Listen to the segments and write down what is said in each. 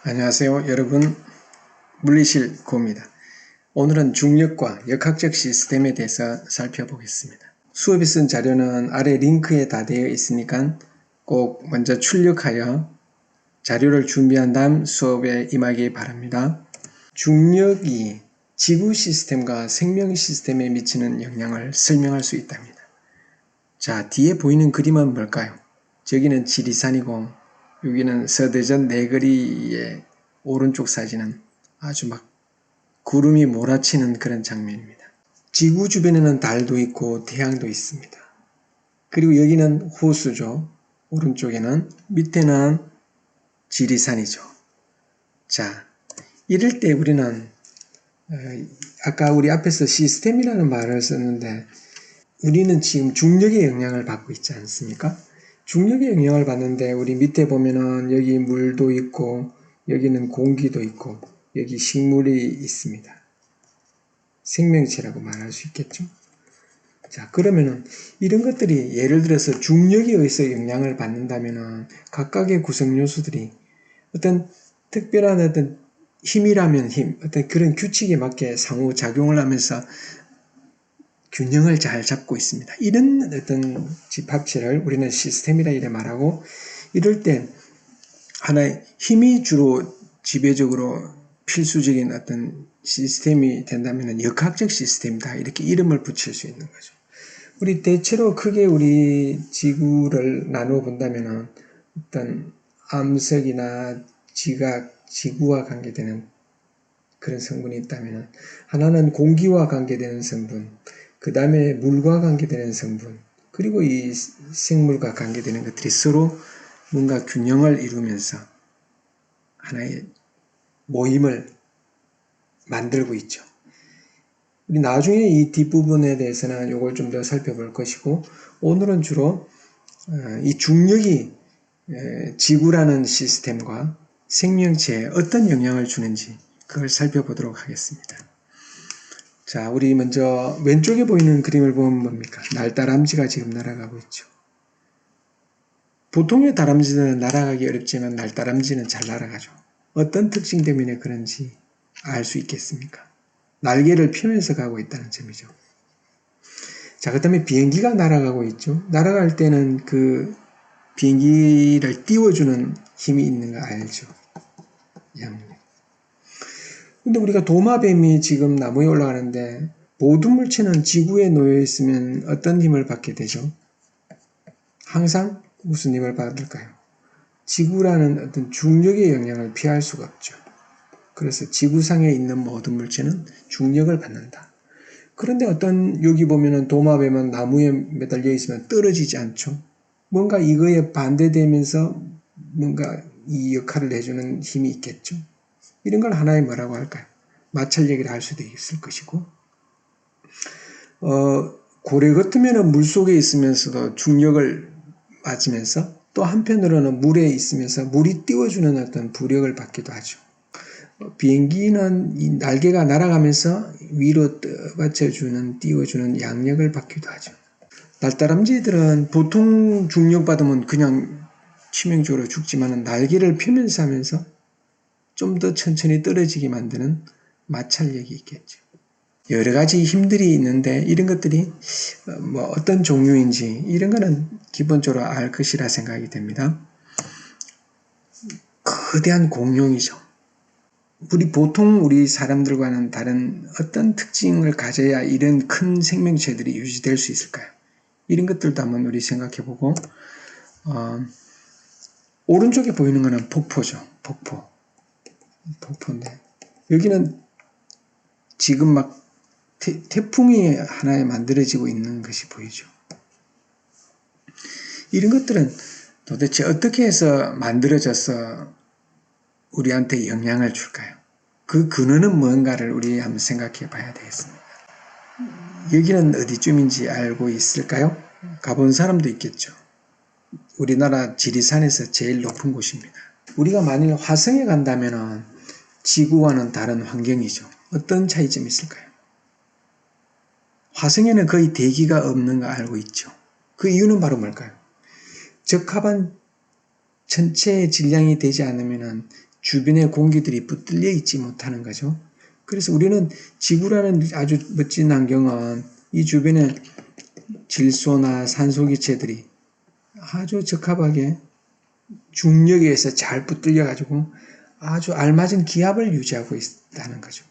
안녕하세요. 여러분, 물리실 고입니다. 오늘은 중력과 역학적 시스템에 대해서 살펴보겠습니다. 수업에 쓴 자료는 아래 링크에 다 되어 있으니까 꼭 먼저 출력하여 자료를 준비한 다음 수업에 임하기 바랍니다. 중력이 지구 시스템과 생명 시스템에 미치는 영향을 설명할 수 있답니다. 자, 뒤에 보이는 그림은 뭘까요? 저기는 지리산이고 여기는 서대전 내거리의 오른쪽 사진은 아주 막 구름이 몰아치는 그런 장면입니다. 지구 주변에는 달도 있고 태양도 있습니다. 그리고 여기는 호수죠. 오른쪽에는, 밑에는 지리산이죠. 자, 이럴 때 우리는 아까 우리 앞에서 시스템이라는 말을 썼는데 우리는 지금 중력의 영향을 받고 있지 않습니까? 중력의 영향을 받는데 우리 밑에 보면은 여기 물도 있고 여기는 공기도 있고 여기 식물이 있습니다. 생명체라고 말할 수 있겠죠. 자, 그러면은 이런 것들이 예를 들어서 중력에 의해서 영향을 받는다면은 각각의 구성 요소들이 어떤 특별한 어떤 힘이라면 힘, 어떤 그런 규칙에 맞게 상호작용을 하면서 균형을 잘 잡고 있습니다. 이런 어떤 집합체를 우리는 시스템이라 이래 말하고, 이럴 때 하나의 힘이 주로 지배적으로 필수적인 어떤 시스템이 된다면 역학적 시스템이다, 이렇게 이름을 붙일 수 있는 거죠. 우리 대체로 크게 우리 지구를 나누어 본다면 어떤 암석이나 지각, 지구와 관계되는 그런 성분이 있다면 하나는 공기와 관계되는 성분, 그 다음에 물과 관계되는 성분, 그리고 이 생물과 관계되는 것들이 서로 뭔가 균형을 이루면서 하나의 모임을 만들고 있죠. 우리 나중에 이 뒷부분에 대해서는 이걸 좀 더 살펴볼 것이고, 오늘은 주로 이 중력이 지구라는 시스템과 생명체에 어떤 영향을 주는지 그걸 살펴보도록 하겠습니다. 자, 우리 먼저 왼쪽에 보이는 그림을 보면 뭡니까? 날다람쥐가 지금 날아가고 있죠. 보통의 다람쥐는 날아가기 어렵지만 날다람쥐는 잘 날아가죠. 어떤 특징 때문에 그런지 알 수 있겠습니까? 날개를 펴면서 가고 있다는 점이죠. 자, 그 다음에 비행기가 날아가고 있죠. 날아갈 때는 그 비행기를 띄워주는 힘이 있는 거 알죠? 근데 우리가 도마뱀이 지금 나무에 올라가는데 모든 물체는 지구에 놓여 있으면 어떤 힘을 받게 되죠? 항상 무슨 힘을 받을까요? 지구라는 어떤 중력의 영향을 피할 수가 없죠. 그래서 지구상에 있는 모든 물체는 중력을 받는다. 그런데 어떤 여기 보면은 도마뱀은 나무에 매달려 있으면 떨어지지 않죠. 뭔가 이거에 반대되면서 뭔가 이 역할을 해주는 힘이 있겠죠. 이런 걸 하나의 뭐라고 할까요? 마찰력이라 할 수도 있을 것이고, 고래 같으면 물속에 있으면서도 중력을 맞으면서 또 한편으로는 물에 있으면서 물이 띄워주는 어떤 부력을 받기도 하죠. 비행기는 이 날개가 날아가면서 위로 떠받쳐주는, 띄워주는 양력을 받기도 하죠. 날다람쥐들은 보통 중력 받으면 그냥 치명적으로 죽지만 날개를 펴면서 하면서 좀 더 천천히 떨어지게 만드는 마찰력이 있겠죠. 여러 가지 힘들이 있는데 이런 것들이 뭐 어떤 종류인지 이런 거는 기본적으로 알 것이라 생각이 됩니다. 거대한 공룡이죠. 우리 사람들과는 다른 어떤 특징을 가져야 이런 큰 생명체들이 유지될 수 있을까요? 이런 것들도 한번 우리 생각해보고, 오른쪽에 보이는 것은 폭포죠. 폭포인데 여기는 지금 막 태풍이 하나에 만들어지고 있는 것이 보이죠. 이런 것들은 도대체 어떻게 해서 만들어져서 우리한테 영향을 줄까요? 그 근원은 뭔가를 우리 한번 생각해 봐야 되겠습니다. 여기는 어디쯤인지 알고 있을까요? 가본 사람도 있겠죠. 우리나라 지리산에서 제일 높은 곳입니다. 우리가 만일 화성에 간다면 지구와는 다른 환경이죠. 어떤 차이점이 있을까요? 화성에는 거의 대기가 없는 거 알고 있죠. 그 이유는 바로 뭘까요? 적합한 천체의 질량이 되지 않으면 주변의 공기들이 붙들려 있지 못하는 거죠. 그래서 우리는 지구라는 아주 멋진 환경은 이 주변의 질소나 산소기체들이 아주 적합하게 중력에 의해서 잘 붙들려 가지고 아주 알맞은 기압을 유지하고 있다는 거죠.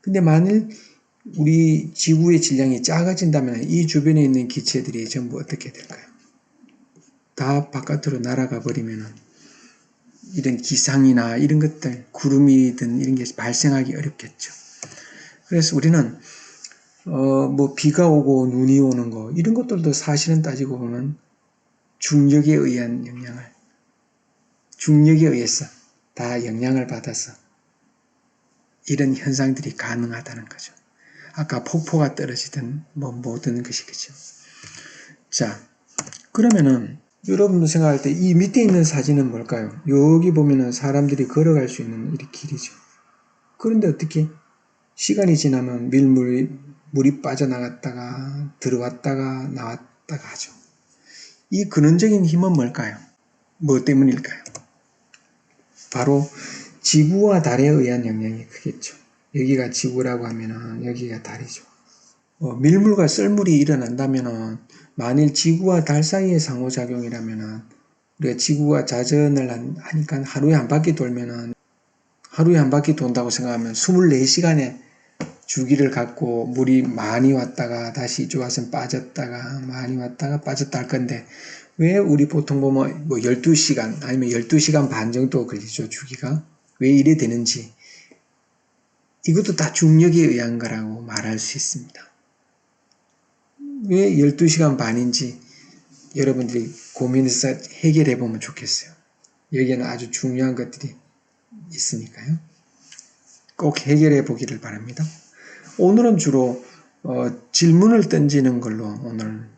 근데 만일 우리 지구의 질량이 작아진다면 이 주변에 있는 기체들이 전부 어떻게 될까요? 다 바깥으로 날아가 버리면 이런 기상이나 이런 것들, 구름이든 이런 게 발생하기 어렵겠죠. 그래서 우리는 뭐 비가 오고 눈이 오는 거 이런 것들도 사실은 따지고 보면 중력에 의한 중력에 의해서 다 영향을 받아서 이런 현상들이 가능하다는 거죠. 아까 폭포가 떨어지든 뭐 모든 것이겠죠. 자, 그러면은 여러분도 생각할 때 이 밑에 있는 사진은 뭘까요? 여기 보면은 사람들이 걸어갈 수 있는 이 길이죠. 그런데 어떻게 시간이 지나면 물이 빠져나갔다가 들어왔다가 나왔다가 하죠. 이 근원적인 힘은 뭘까요? 뭐 때문일까요? 바로 지구와 달에 의한 영향이 크겠죠. 여기가 지구라고 하면은 여기가 달이죠. 밀물과 썰물이 일어난다면은 만일 지구와 달 사이의 상호작용이라면은 우리가 지구가 자전을 하니까 하루에 한 바퀴 돌면은 하루에 한 바퀴 돈다고 생각하면 24시간의 주기를 갖고 물이 많이 왔다가 다시 이쪽 와서 빠졌다가 많이 왔다가 빠졌다 할 건데 왜 우리 보통 보면 뭐 12시간 아니면 12시간 반 정도 걸리죠, 주기가. 왜 이래 되는지 이것도 다 중력에 의한 거라고 말할 수 있습니다. 왜 12시간 반인지 여러분들이 고민해서 해결해 보면 좋겠어요. 여기에는 아주 중요한 것들이 있으니까요. 꼭 해결해 보기를 바랍니다. 오늘은 주로 질문을 던지는 걸로 오늘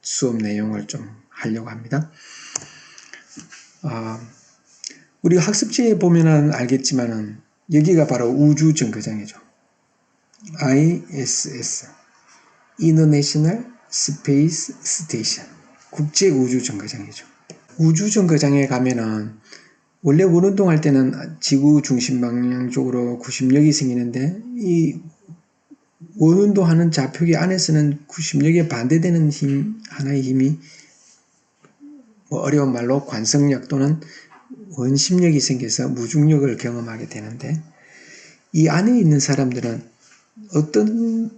수업 내용을 좀 하려고 합니다. 우리 학습지에 보면 알겠지만은 여기가 바로 우주 정거장이죠. ISS, International Space Station, 국제 우주 정거장이죠. 우주 정거장에 가면은 원래 원운동할 때는 지구 중심 방향 쪽으로 구심력이 생기는데 이 원운동하는 좌표기 안에서는 구심력에 반대되는 하나의 힘이 뭐 어려운 말로 관성력 또는 원심력이 생겨서 무중력을 경험하게 되는데 이 안에 있는 사람들은 어떤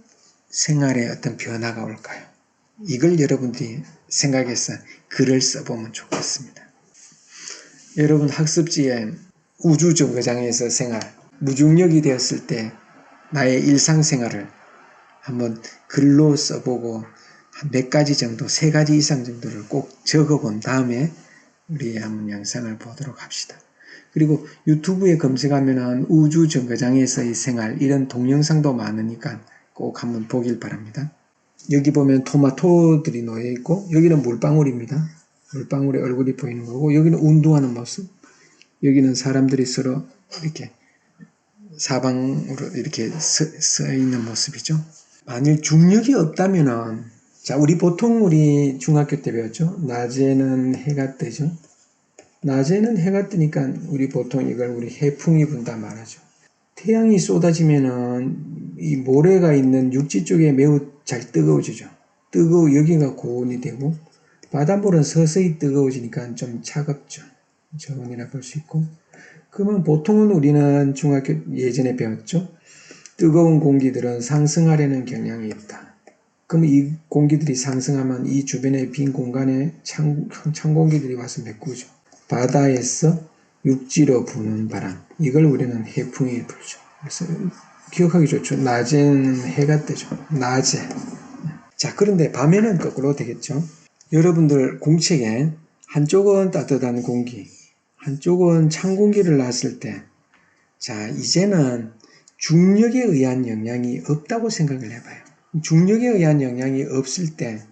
생활에 어떤 변화가 올까요? 이걸 여러분들이 생각해서 글을 써보면 좋겠습니다. 여러분 학습지에 우주 정거장에서 생활, 무중력이 되었을 때 나의 일상생활을 한번 글로 써보고 한 몇 가지 정도, 3가지 이상 정도를 꼭 적어본 다음에 우리 한번 영상을 보도록 합시다. 그리고 유튜브에 검색하면 우주 정거장에서의 생활 이런 동영상도 많으니까 꼭 한번 보길 바랍니다. 여기 보면 토마토들이 놓여 있고 여기는 물방울입니다. 물방울의 얼굴이 보이는 거고 여기는 운동하는 모습, 여기는 사람들이 서로 이렇게 사방으로 이렇게 서 있는 모습이죠. 만일 중력이 없다면은 자, 우리 중학교 때 배웠죠. 낮에는 해가 뜨죠. 낮에는 해가 뜨니까 우리 보통 이걸 우리 해풍이 분다 말하죠. 태양이 쏟아지면은 이 모래가 있는 육지 쪽에 매우 잘 뜨거워지죠. 여기가 고온이 되고 바닷물은 서서히 뜨거워지니까 좀 차갑죠. 저온이라 볼 수 있고. 그러면 보통은 우리는 중학교 예전에 배웠죠. 뜨거운 공기들은 상승하려는 경향이 있다. 그럼 이 공기들이 상승하면 이 주변의 빈 공간에 찬 공기들이 와서 메꾸죠. 바다에서 육지로 부는 바람, 이걸 우리는 해풍이 불죠. 그래서 기억하기 좋죠. 낮에는 해가 뜨죠. 낮에. 자, 그런데 밤에는 거꾸로 되겠죠. 여러분들 공책에 한쪽은 따뜻한 공기, 한쪽은 찬 공기를 놨을 때, 자, 이제는 중력에 의한 영향이 없다고 생각을 해봐요. 중력에 의한 영향이 없을 때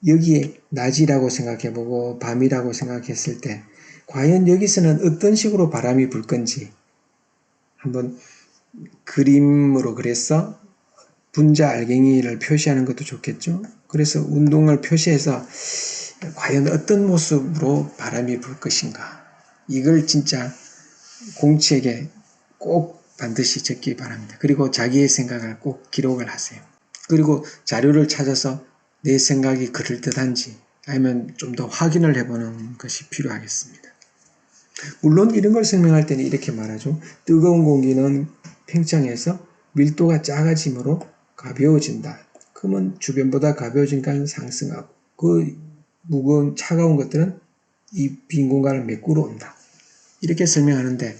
여기에 낮이라고 생각해보고 밤이라고 생각했을 때 과연 여기서는 어떤 식으로 바람이 불 건지 한번 그림으로 그래서 분자 알갱이를 표시하는 것도 좋겠죠. 그래서 운동을 표시해서 과연 어떤 모습으로 바람이 불 것인가, 이걸 진짜 공책에 꼭 반드시 적기 바랍니다. 그리고 자기의 생각을 꼭 기록을 하세요. 그리고 자료를 찾아서 내 생각이 그럴듯한지 아니면 좀 더 확인을 해보는 것이 필요하겠습니다. 물론 이런 걸 설명할 때는 이렇게 말하죠. 뜨거운 공기는 팽창해서 밀도가 작아지므로 가벼워진다. 그러면 주변보다 가벼워진 건 상승하고 그 무거운 차가운 것들은 이 빈 공간을 메꾸러 온다. 이렇게 설명하는데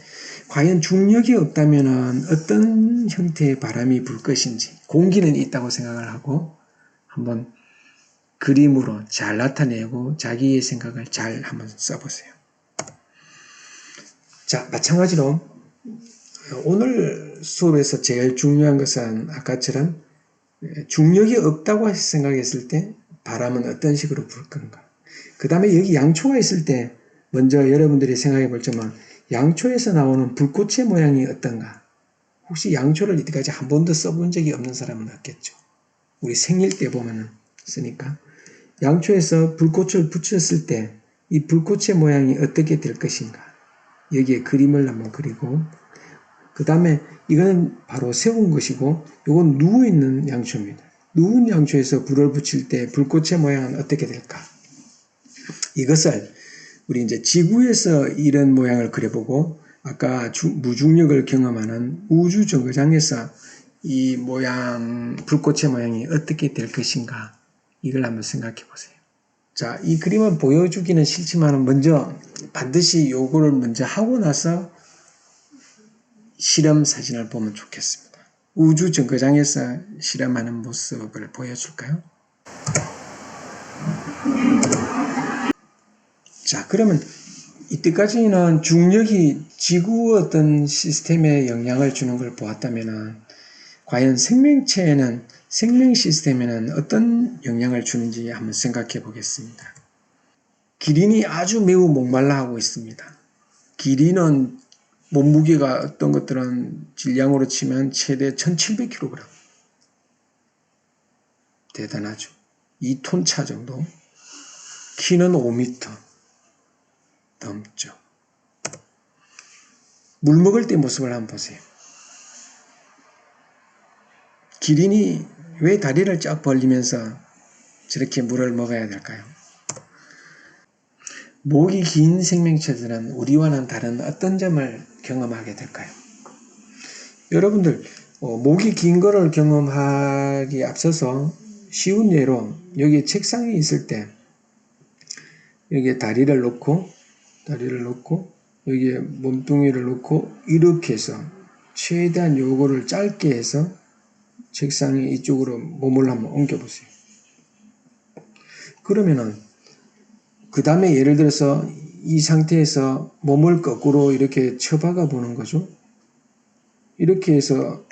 과연 중력이 없다면 어떤 형태의 바람이 불 것인지 공기는 있다고 생각을 하고 한번 그림으로 잘 나타내고 자기의 생각을 잘 한번 써보세요. 자, 마찬가지로 오늘 수업에서 제일 중요한 것은 아까처럼 중력이 없다고 생각했을 때 바람은 어떤 식으로 불 건가. 그 다음에 여기 양초가 있을 때 먼저 여러분들이 생각해 볼 점은 양초에서 나오는 불꽃의 모양이 어떤가. 혹시 양초를 이때까지 한 번도 써본 적이 없는 사람은 없겠죠. 우리 생일 때 보면은 쓰니까 양초에서 불꽃을 붙였을 때 이 불꽃의 모양이 어떻게 될 것인가. 여기에 그림을 한번 그리고 그 다음에 이거는 바로 세운 것이고 이건 누워있는 양초입니다. 누운 양초에서 불을 붙일 때 불꽃의 모양은 어떻게 될까? 이것을 우리 이제 지구에서 이런 모양을 그려보고 아까 무중력을 경험하는 우주 정거장에서 이 모양, 불꽃의 모양이 어떻게 될 것인가 이걸 한번 생각해 보세요. 자, 이 그림은 보여주기는 싫지만 먼저 반드시 요거를 먼저 하고 나서 실험 사진을 보면 좋겠습니다. 우주 정거장에서 실험하는 모습을 보여줄까요? 자, 그러면 이때까지는 중력이 지구 어떤 시스템에 영향을 주는 걸 보았다면 과연 생명체에는 생명 시스템에는 어떤 영향을 주는지 한번 생각해 보겠습니다. 기린이 아주 매우 목말라 하고 있습니다. 기린은 몸무게가 어떤 것들은 질량으로 치면 최대 1700kg. 대단하죠. 2톤 차 정도. 키는 5m 넘죠. 물 먹을 때 모습을 한번 보세요. 기린이 왜 다리를 쫙 벌리면서 저렇게 물을 먹어야 될까요? 목이 긴 생명체들은 우리와는 다른 어떤 점을 경험하게 될까요? 여러분들 목이 긴 거를 경험하기 앞서서 쉬운 예로 여기 책상이 있을 때 여기에 다리를 놓고 여기에 몸뚱이를 놓고 이렇게 해서 최대한 요거를 짧게 해서 책상이 이쪽으로 몸을 한번 옮겨보세요. 그러면은 그 다음에 예를 들어서 이 상태에서 몸을 거꾸로 이렇게 쳐박아 보는 거죠. 이렇게 해서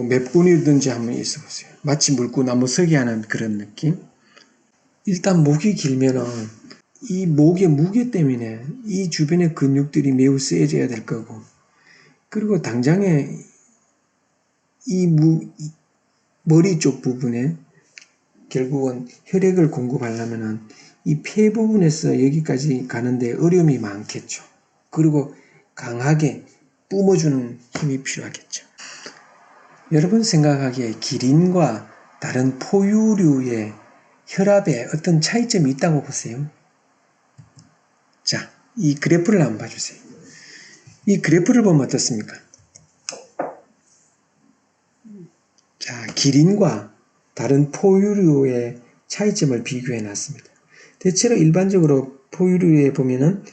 몇 분이든지 한번 있어 보세요. 마치 물구나무 서기 하는 그런 느낌. 일단 목이 길면은 이 목의 무게 때문에 이 주변의 근육들이 매우 세져야 될 거고, 그리고 당장에 머리 쪽 부분에 결국은 혈액을 공급하려면은 이 폐 부분에서 여기까지 가는데 어려움이 많겠죠. 그리고 강하게 뿜어주는 힘이 필요하겠죠. 여러분 생각하기에 기린과 다른 포유류의 혈압에 어떤 차이점이 있다고 보세요. 자, 이 그래프를 한번 봐주세요. 이 그래프를 보면 어떻습니까? 자, 기린과 다른 포유류의 차이점을 비교해 놨습니다. 대체로 일반적으로 포유류에 보면은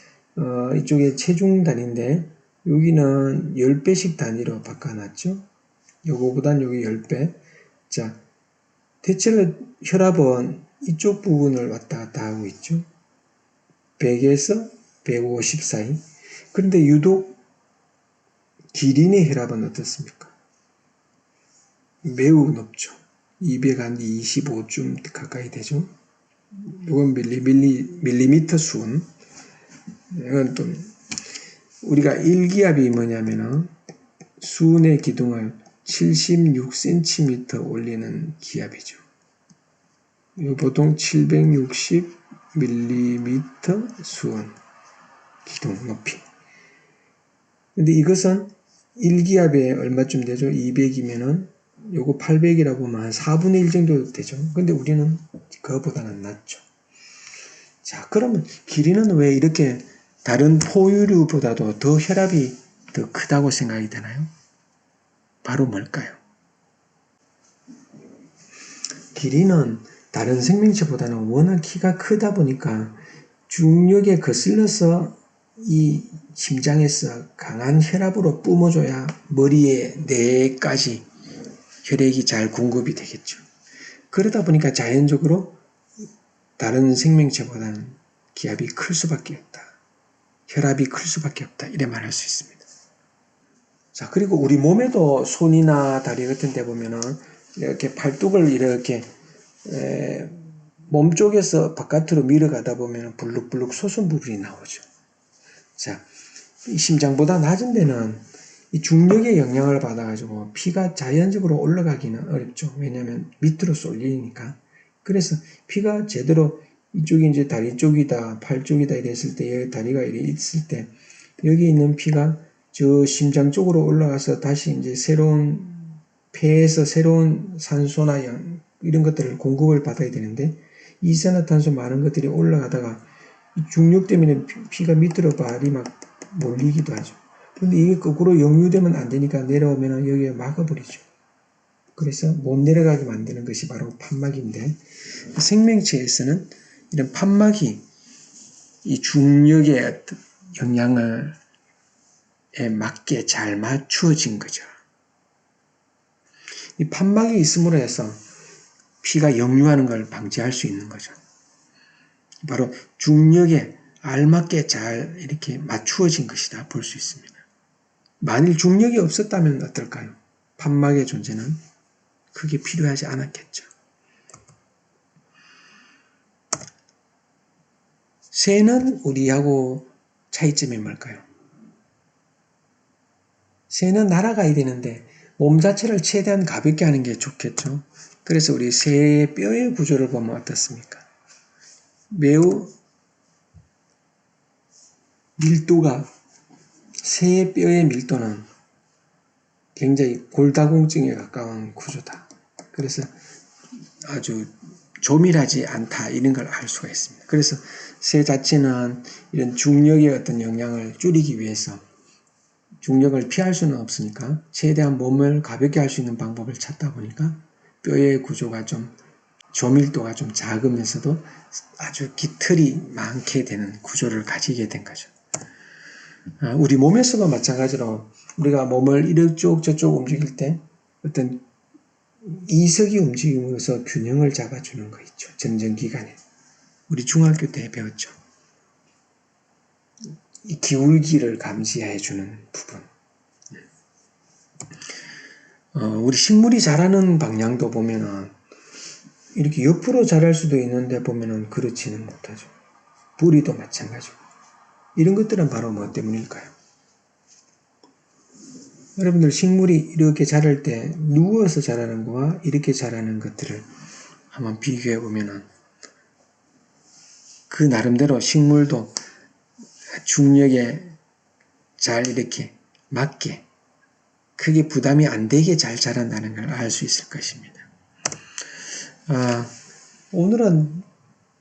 이쪽에 체중 단위인데 여기는 10배씩 단위로 바꿔놨죠. 요거보단 여기 10배. 자, 대체로 혈압은 이쪽 부분을 왔다 갔다 하고 있죠. 100에서 150 사이. 그런데 유독 기린의 혈압은 어떻습니까? 매우 높죠. 200 한 25쯤 가까이 되죠. 이건 밀리미터 수은. 이건 또 우리가 일기압이 뭐냐면은 수은의 기둥을 76cm 올리는 기압이죠. 보통 760mm 수은. 기둥 높이. 근데 이것은 1기압에 얼마쯤 되죠? 200이면은 요거 800이라고 하면 한 4분의 1 정도 되죠. 근데 우리는 그거보다는 낮죠. 자, 그러면 길이는 왜 이렇게 다른 포유류보다도 더 혈압이 더 크다고 생각이 되나요? 바로 뭘까요? 길이는 다른 생명체보다는 워낙 키가 크다 보니까 중력에 거슬러서 이 심장에서 강한 혈압으로 뿜어줘야 머리에 뇌까지 혈액이 잘 공급이 되겠죠. 그러다 보니까 자연적으로 다른 생명체보다는 기압이 클 수밖에 없다. 혈압이 클 수밖에 없다. 이래 말할 수 있습니다. 자, 그리고 우리 몸에도 손이나 다리 같은 데 보면은 이렇게 팔뚝을 이렇게 몸 쪽에서 바깥으로 밀어가다 보면 불룩불룩 솟은 부분이 나오죠. 자, 이 심장보다 낮은 데는 이 중력의 영향을 받아가지고 피가 자연적으로 올라가기는 어렵죠. 왜냐하면 밑으로 쏠리니까. 그래서 피가 제대로 이쪽이 이제 다리 쪽이다, 팔 쪽이다 이랬을 때, 여기 다리가 이렇게 있을 때, 여기 있는 피가 저 심장 쪽으로 올라가서 다시 이제 새로운 폐에서 새로운 산소나 이런 것들을 공급을 받아야 되는데, 이산화탄소 많은 것들이 올라가다가 중력 때문에 피가 밑으로 발이 막 몰리기도 하죠. 근데 이게 거꾸로 역류되면 안 되니까 내려오면 여기에 막아버리죠. 그래서 못 내려가게 만드는 것이 바로 판막인데, 생명체에서는 이런 판막이 이 중력의 영향을 맞게 잘 맞추어진 거죠. 이 판막이 있음으로 해서 피가 역류하는 걸 방지할 수 있는 거죠. 바로 중력에 알맞게 잘 이렇게 맞추어진 것이다 볼 수 있습니다. 만일 중력이 없었다면 어떨까요? 판막의 존재는 크게 필요하지 않았겠죠. 새는 우리하고 차이점이 뭘까요? 새는 날아가야 되는데 몸 자체를 최대한 가볍게 하는 게 좋겠죠. 그래서 우리 새의 뼈의 구조를 보면 어떻습니까? 매우 밀도가, 새의 뼈의 밀도는 굉장히 골다공증에 가까운 구조다. 그래서 아주 조밀하지 않다 이런 걸 알 수가 있습니다. 그래서 새 자체는 이런 중력의 어떤 영향을 줄이기 위해서 중력을 피할 수는 없으니까 최대한 몸을 가볍게 할 수 있는 방법을 찾다 보니까 뼈의 구조가 좀 조밀도가 좀 작으면서도 아주 깃털이 많게 되는 구조를 가지게 된 거죠. 우리 몸에서도 마찬가지로 우리가 몸을 이쪽 저쪽 움직일 때 어떤 이석이 움직임으로써 균형을 잡아주는 거 있죠. 전정기관에. 우리 중학교 때 배웠죠. 이 기울기를 감지해주는 부분. 우리 식물이 자라는 방향도 보면은 이렇게 옆으로 자랄 수도 있는데 보면은 그렇지는 못하죠. 뿌리도 마찬가지고. 이런 것들은 바로 뭐 때문일까요? 여러분들 식물이 이렇게 자랄 때 누워서 자라는 거와 이렇게 자라는 것들을 한번 비교해 보면은 그 나름대로 식물도 중력에 잘 이렇게 맞게 크게 부담이 안 되게 잘 자란다는 걸 알 수 있을 것입니다. 오늘은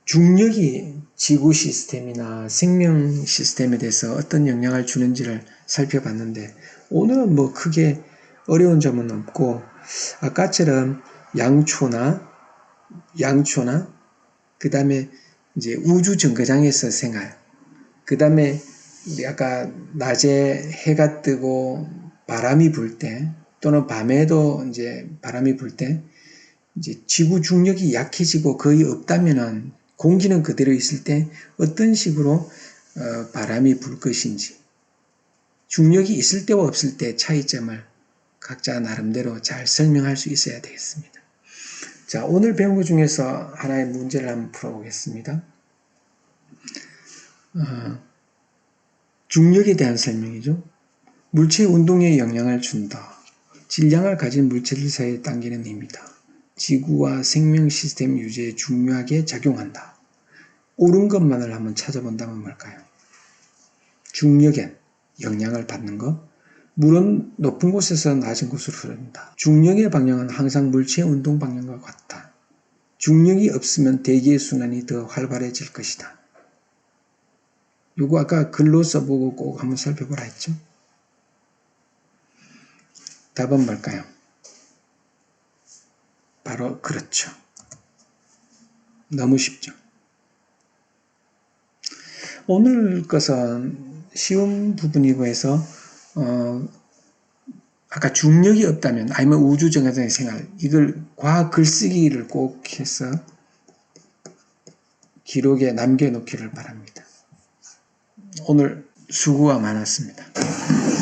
중력이 지구 시스템이나 생명 시스템에 대해서 어떤 영향을 주는지를 살펴봤는데, 오늘은 뭐 크게 어려운 점은 없고, 아까처럼 양초나 그 다음에 이제 우주 정거장에서 생활, 그 다음에 우리 아까 낮에 해가 뜨고 바람이 불 때, 또는 밤에도 이제 바람이 불 때, 이제 지구 중력이 약해지고 거의 없다면은 공기는 그대로 있을 때 어떤 식으로 바람이 불 것인지, 중력이 있을 때와 없을 때 차이점을 각자 나름대로 잘 설명할 수 있어야 되겠습니다. 자, 오늘 배운 것 중에서 하나의 문제를 한번 풀어보겠습니다. 중력에 대한 설명이죠. 물체의 운동에 영향을 준다. 질량을 가진 물체들 사이에 당기는 힘이다. 지구와 생명 시스템 유지에 중요하게 작용한다. 옳은 것만을 한번 찾아본다면 뭘까요? 중력에 영향을 받는 것. 물은 높은 곳에서 낮은 곳으로 흐른다. 중력의 방향은 항상 물체의 운동 방향과 같다. 중력이 없으면 대기의 순환이 더 활발해질 것이다. 요거 아까 글로 써보고 꼭 한번 살펴보라 했죠. 답은 뭘까요? 바로 그렇죠. 너무 쉽죠. 오늘 것은 쉬운 부분이고 해서 아까 중력이 없다면 아니면 우주정거장의 생활, 이걸 과학 글쓰기를 꼭 해서 기록에 남겨놓기를 바랍니다. 오늘 수고가 많았습니다.